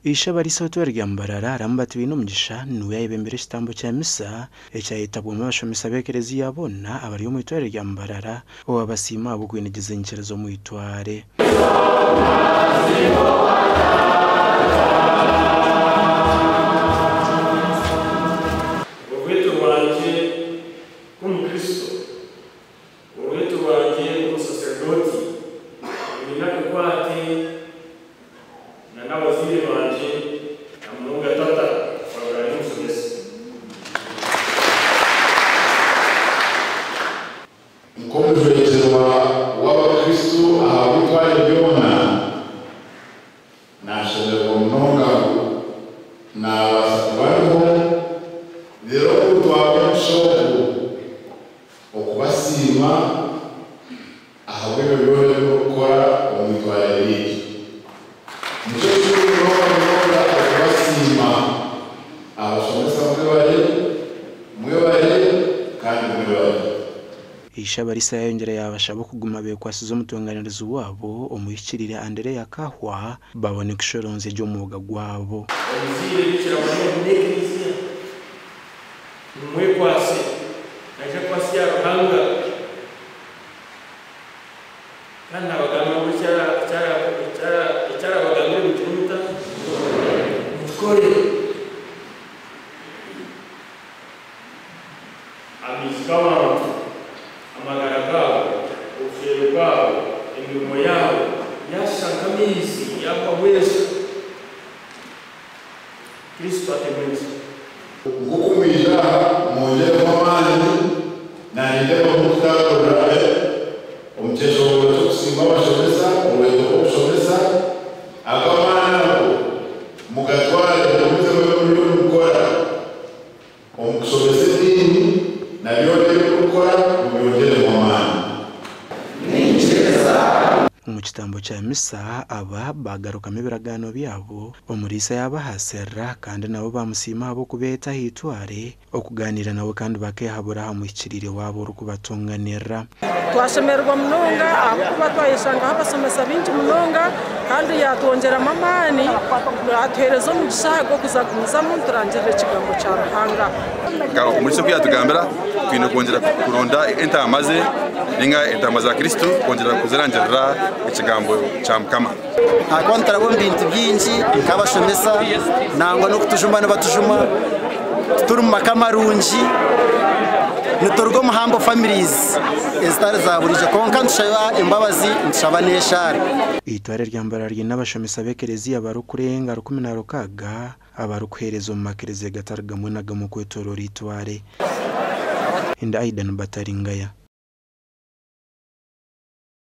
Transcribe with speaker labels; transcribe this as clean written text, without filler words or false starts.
Speaker 1: Ishaba risautu ryambarara rambati binumugisha nuya ibembere shitambo cya misa ecyayitabwa mu bashomesa bekerezi yabona abari mu itware ryambarara o abasima abo kwinegeza inkerezo mu itware Ishaba risa yongera yabashabo kuguma be kwasizo mutunganirizo wabo omuyikirira Andrea Kahwa babone kushoronze ryo muga gwabo
Speaker 2: omuzire bikira mu nekrisia mwe kwase naje kwasi ya ruhanga kana bagamba cyara bagamba mutumita mukore amizikawa amagaragabo ufero kwabo imirimo yabo yashakamizi yapa wese Kristo atemwenzi
Speaker 3: ngukumira muje kwamani na ndeba mutakaurabe omchezo wo kusimba bashobesa uwezo kushobesa akamana mugatwale umuze muri gukora omukusobese dini na byose gukora mubiyongere mu mana
Speaker 1: mu kitambo cya misa aba bagarukamo ibiragano byabo omurisa yabahasera kandi nabo bamusima abo kubeta hitware okuganira nabo kandi bakehabura hamwikirire wabo rukubatunganira
Speaker 4: twashemerwa munonga akuba twayishanga habasomesa binji munonga kandi yatwongera amamani atwereza umugishago kuzagumiza mu turangirire kigambo cya ruhanga
Speaker 5: muri soko yatugambira kwino kongera kuronda entamaze ninga entamaza Kristo kongera kuzirangira ikigambo cya mukama
Speaker 6: akontara bo bintu byinshi nkabashomesa nangwa no kutujuma n'abatujuma turi mu makamarunji nitorgo muhambo families estare za burije konka nshaba imbabazi nshaba neshare
Speaker 1: itware ryambara ry'abashomesa bekerezi abarukurenga 16 abarukuherezo mu makereze gatargamwe nagamu kwetorora itware inda Aidan Bataringaya.